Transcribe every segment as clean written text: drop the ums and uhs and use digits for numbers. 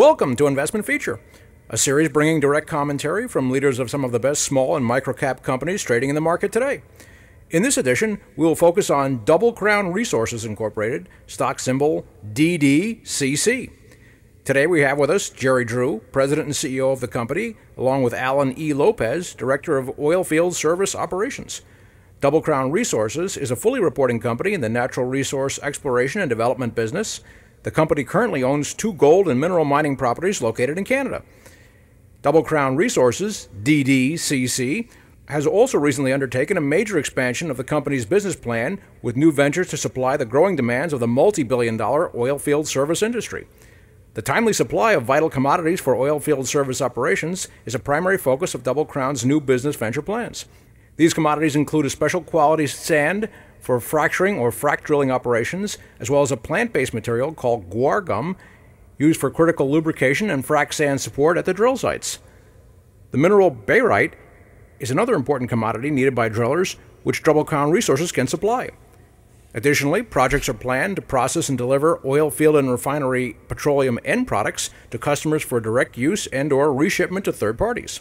Welcome to Investment Feature, a series bringing direct commentary from leaders of some of the best small and micro-cap companies trading in the market today. In this edition, we will focus on Double Crown Resources Incorporated, stock symbol DDCC. Today we have with us Jerry Drew, President and CEO of the company, along with Alan E. Lopez, Director of Oilfield Service Operations. Double Crown Resources is a fully reporting company in the natural resource exploration and development business. The company currently owns 2 gold and mineral mining properties located in Canada. Double Crown Resources, DDCC, has also recently undertaken a major expansion of the company's business plan with new ventures to supply the growing demands of the multi-billion-dollar oilfield service industry. The timely supply of vital commodities for oilfield service operations is a primary focus of Double Crown's new business venture plans. These commodities include a special quality sand for fracturing or frac drilling operations, as well as a plant-based material called guar gum, used for critical lubrication and frac sand support at the drill sites. The mineral barite is another important commodity needed by drillers, which Double Crown Resources can supply. Additionally, projects are planned to process and deliver oil field and refinery petroleum end products to customers for direct use and/or reshipment to third parties.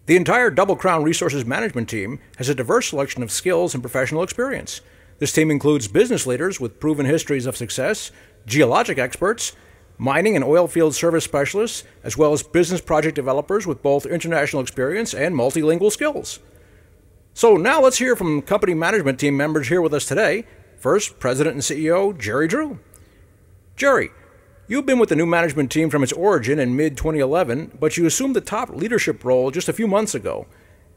The entire Double Crown Resources management team has a diverse selection of skills and professional experience. This team includes business leaders with proven histories of success, geologic experts, mining and oil field service specialists, as well as business project developers with both international experience and multilingual skills. So now let's hear from company management team members here with us today. First, President and CEO Jerry Drew. Jerry, you've been with the new management team from its origin in mid-2011, but you assumed the top leadership role just a few months ago.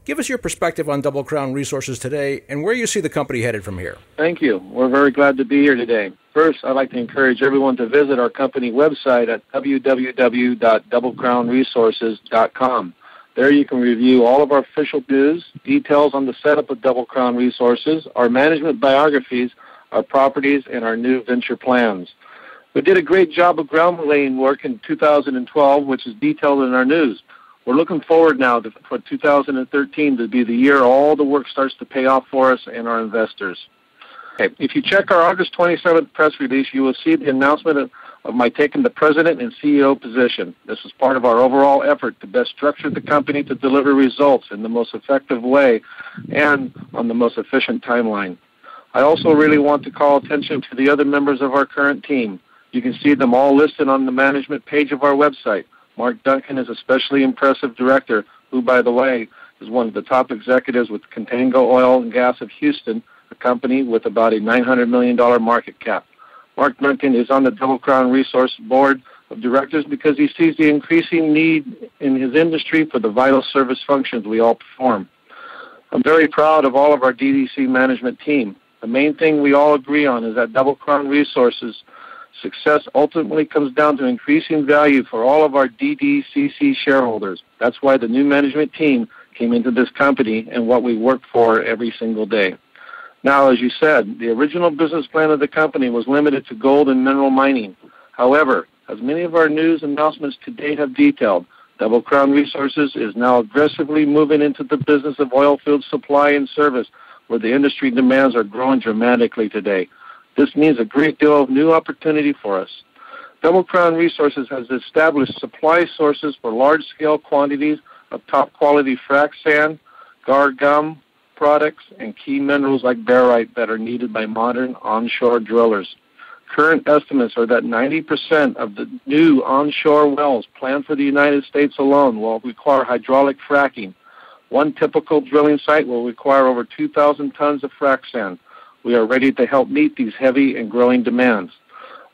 Give us your perspective on Double Crown Resources today and where you see the company headed from here. Thank you. We're very glad to be here today. First, I'd like to encourage everyone to visit our company website at www.doublecrownresources.com. There you can review all of our official news, details on the setup of Double Crown Resources, our management biographies, our properties, and our new venture plans. We did a great job of ground laying work in 2012, which is detailed in our news. We're looking forward now for 2013 to be the year all the work starts to pay off for us and our investors. Okay. If you check our August 27th press release, you will see the announcement of my taking the President and CEO position. This is part of our overall effort to best structure the company to deliver results in the most effective way and on the most efficient timeline. I also really want to call attention to the other members of our current team. You can see them all listed on the management page of our website. Mark Duncan is a especially impressive director who, by the way, is one of the top executives with Contango Oil and Gas of Houston, a company with about a $900 million market cap. Mark Duncan is on the Double Crown Resource Board of Directors because he sees the increasing need in his industry for the vital service functions we all perform. I'm very proud of all of our DDC management team. The main thing we all agree on is that Double Crown Resources success ultimately comes down to increasing value for all of our DDCC shareholders. That's why the new management team came into this company and what we work for every single day. Now, as you said, the original business plan of the company was limited to gold and mineral mining. However, as many of our news announcements to date have detailed, Double Crown Resources is now aggressively moving into the business of oilfield supply and service, where the industry demands are growing dramatically today. This means a great deal of new opportunity for us. Double Crown Resources has established supply sources for large-scale quantities of top-quality frac sand, guar gum products, and key minerals like barite that are needed by modern onshore drillers. Current estimates are that 90% of the new onshore wells planned for the United States alone will require hydraulic fracking. One typical drilling site will require over 2,000 tons of frac sand. We are ready to help meet these heavy and growing demands.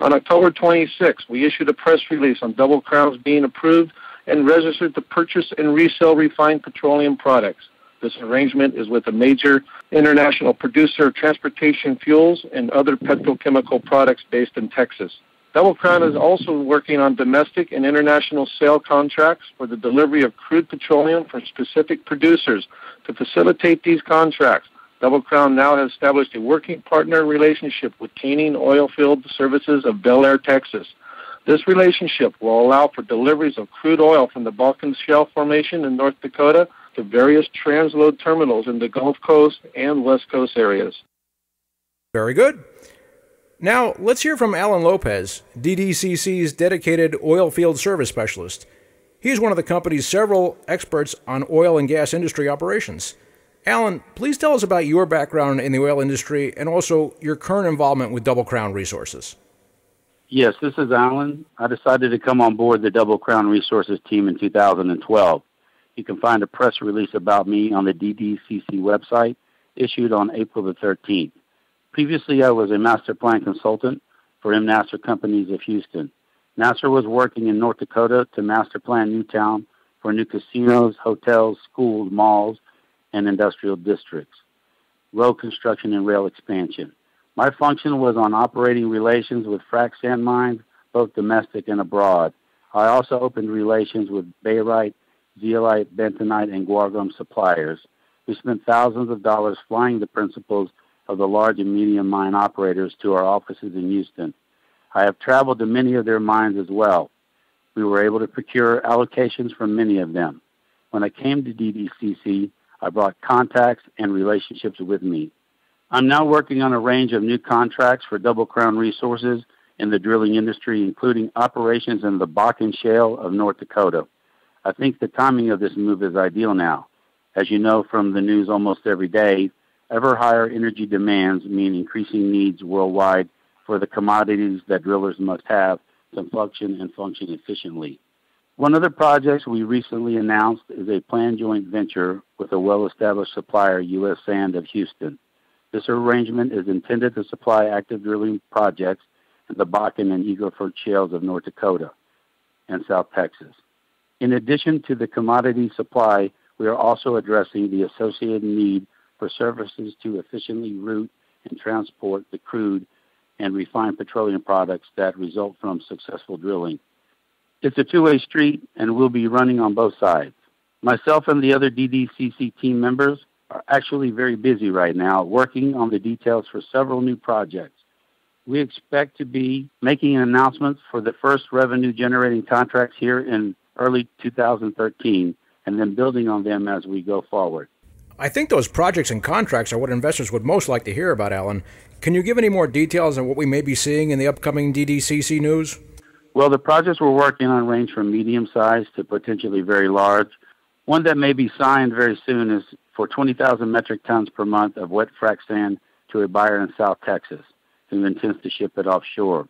On October 26, we issued a press release on Double Crown's being approved and registered to purchase and resell refined petroleum products. This arrangement is with a major international producer of transportation fuels and other petrochemical products based in Texas. Double Crown is also working on domestic and international sale contracts for the delivery of crude petroleum for specific producers. To facilitate these contracts, Double Crown now has established a working partner relationship with Canning Oilfield Services of Bel Air, Texas. This relationship will allow for deliveries of crude oil from the Balkan Shale Formation in North Dakota to various transload terminals in the Gulf Coast and West Coast areas. Very good. Now, let's hear from Alan Lopez, DDCC's dedicated oilfield service specialist. He is one of the company's several experts on oil and gas industry operations. Alan, please tell us about your background in the oil industry and also your current involvement with Double Crown Resources. Yes, this is Alan. I decided to come on board the Double Crown Resources team in 2012. You can find a press release about me on the DDCC website, issued on April the 13th. Previously, I was a master plan consultant for Nasser Companies of Houston. Nasser was working in North Dakota to master plan Newtown for new casinos, hotels, schools, malls, and industrial districts, road construction, and rail expansion. My function was on operating relations with frac sand mines, both domestic and abroad. I also opened relations with barite, zeolite, bentonite, and guar suppliers. We spent thousands of dollars flying the principals of the large and medium mine operators to our offices in Houston. I have traveled to many of their mines as well. We were able to procure allocations from many of them. When I came to DDCC, I brought contacts and relationships with me. I'm now working on a range of new contracts for Double Crown Resources in the drilling industry, including operations in the Bakken Shale of North Dakota. I think the timing of this move is ideal now. As you know from the news almost every day, ever higher energy demands mean increasing needs worldwide for the commodities that drillers must have to function efficiently. One of the projects we recently announced is a planned joint venture with a well-established supplier, U.S. Sand of Houston. This arrangement is intended to supply active drilling projects in the Bakken and Eagle Ford shales of North Dakota and South Texas. In addition to the commodity supply, we are also addressing the associated need for services to efficiently route and transport the crude and refined petroleum products that result from successful drilling. It's a two-way street, and we'll be running on both sides. Myself and the other DDCC team members are actually very busy right now, working on the details for several new projects. We expect to be making announcements for the first revenue-generating contracts here in early 2013, and then building on them as we go forward. I think those projects and contracts are what investors would most like to hear about, Alan. Can you give any more details on what we may be seeing in the upcoming DDCC news? Well, the projects we're working on range from medium-sized to potentially very large. One that may be signed very soon is for 20,000 metric tons per month of wet frac sand to a buyer in South Texas who intends to ship it offshore.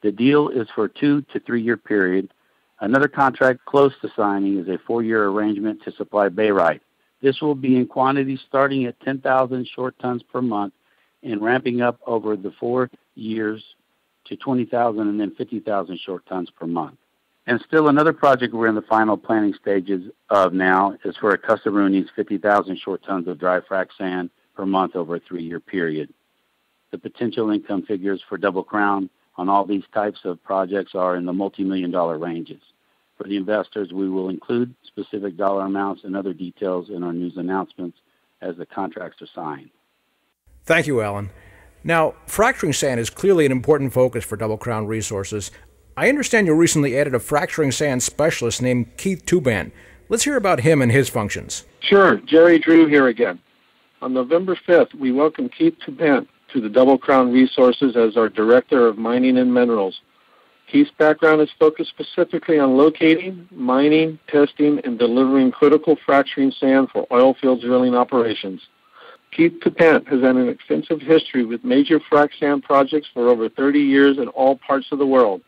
The deal is for a 2 to 3 year period. Another contract close to signing is a 4-year arrangement to supply barite. This will be in quantities starting at 10,000 short tons per month and ramping up over the 4 years to 20,000 and then 50,000 short tons per month. And still another project we're in the final planning stages of now is for a customer who needs 50,000 short tons of dry frac sand per month over a 3-year period. The potential income figures for Double Crown on all these types of projects are in the multi-million-dollar ranges. For the investors, we will include specific dollar amounts and other details in our news announcements as the contracts are signed. Thank you, Alan. Now, fracturing sand is clearly an important focus for Double Crown Resources. I understand you recently added a fracturing sand specialist named Keith Tuban. Let's hear about him and his functions. Sure. Jerry Drew here again. On November 5th, we welcome Keith Tuban to the Double Crown Resources as our Director of Mining and Minerals. Keith's background is focused specifically on locating, mining, testing, and delivering critical fracturing sand for oilfield drilling operations. Keith Tuban has had an extensive history with major frac sand projects for over 30 years in all parts of the world.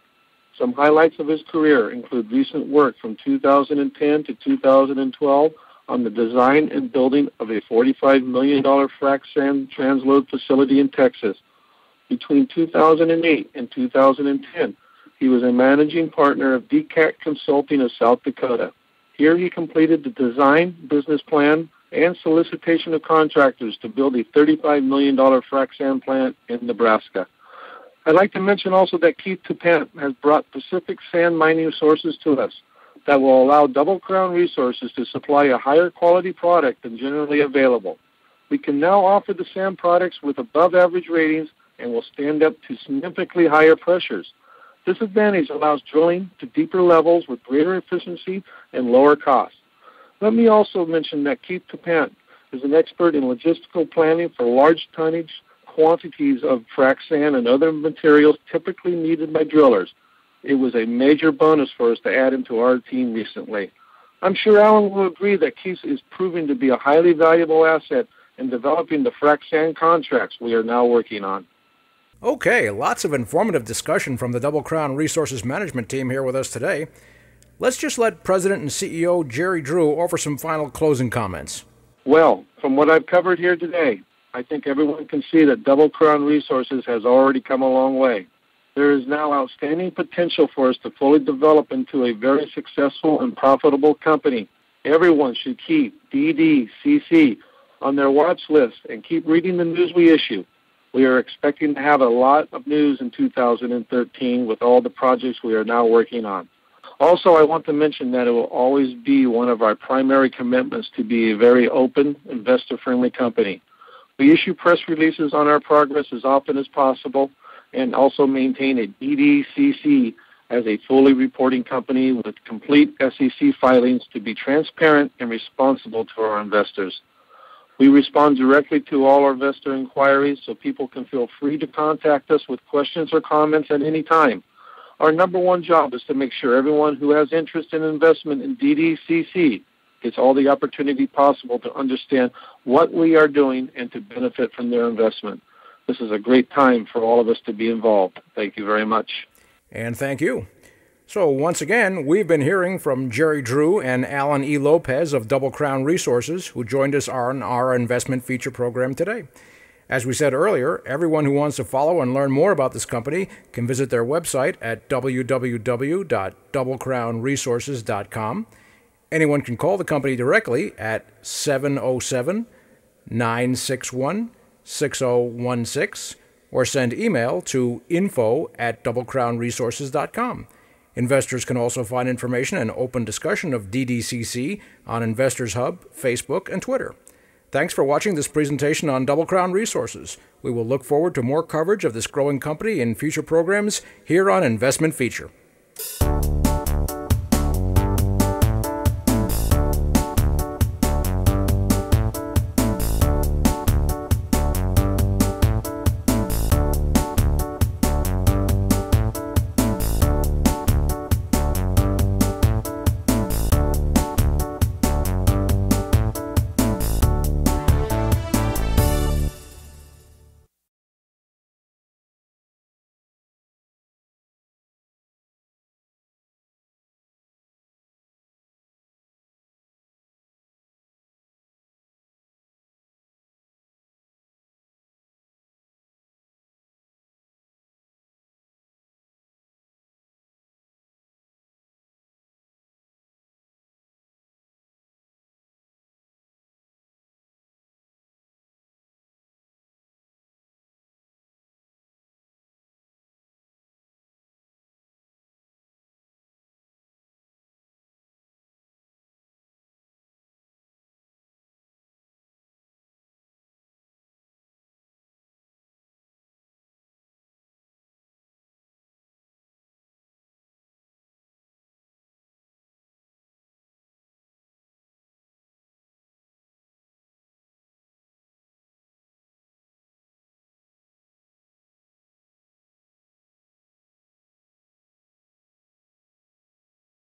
Some highlights of his career include recent work from 2010 to 2012 on the design and building of a $45 million frac sand transload facility in Texas. Between 2008 and 2010, he was a managing partner of DCAT Consulting of South Dakota. Here he completed the design, business plan, and solicitation of contractors to build a $35 million frac sand plant in Nebraska. I'd like to mention also that Keith Tuban has brought Pacific sand mining sources to us that will allow Double Crown Resources to supply a higher quality product than generally available. We can now offer the sand products with above average ratings and will stand up to significantly higher pressures. This advantage allows drilling to deeper levels with greater efficiency and lower costs. Let me also mention that Keith Tuban is an expert in logistical planning for large tonnage, quantities of frac sand and other materials typically needed by drillers. It was a major bonus for us to add into our team recently. I'm sure Alan will agree that Keith is proving to be a highly valuable asset in developing the frac sand contracts we are now working on. Okay, lots of informative discussion from the Double Crown Resources Management team here with us today. Let's just let President and CEO Jerry Drew offer some final closing comments. Well, from what I've covered here today, I think everyone can see that Double Crown Resources has already come a long way. There is now outstanding potential for us to fully develop into a very successful and profitable company. Everyone should keep DDCC on their watch list and keep reading the news we issue. We are expecting to have a lot of news in 2013 with all the projects we are now working on. Also, I want to mention that it will always be one of our primary commitments to be a very open, investor-friendly company. We issue press releases on our progress as often as possible and also maintain a DDCC as a fully reporting company with complete SEC filings to be transparent and responsible to our investors. We respond directly to all our investor inquiries so people can feel free to contact us with questions or comments at any time. Our number one job is to make sure everyone who has interest in investment in DDCC gets all the opportunity possible to understand what we are doing and to benefit from their investment. This is a great time for all of us to be involved. Thank you very much. And thank you. So once again, we've been hearing from Jerry Drew and Alan E. Lopez of Double Crown Resources, who joined us on our investment feature program today. As we said earlier, everyone who wants to follow and learn more about this company can visit their website at www.doublecrownresources.com. Anyone can call the company directly at 707-961-6016 or send email to info@doublecrownresources.com. Investors can also find information and open discussion of DDCC on Investors Hub, Facebook, and Twitter. Thanks for watching this presentation on Double Crown Resources. We will look forward to more coverage of this growing company in future programs here on Investment Feature.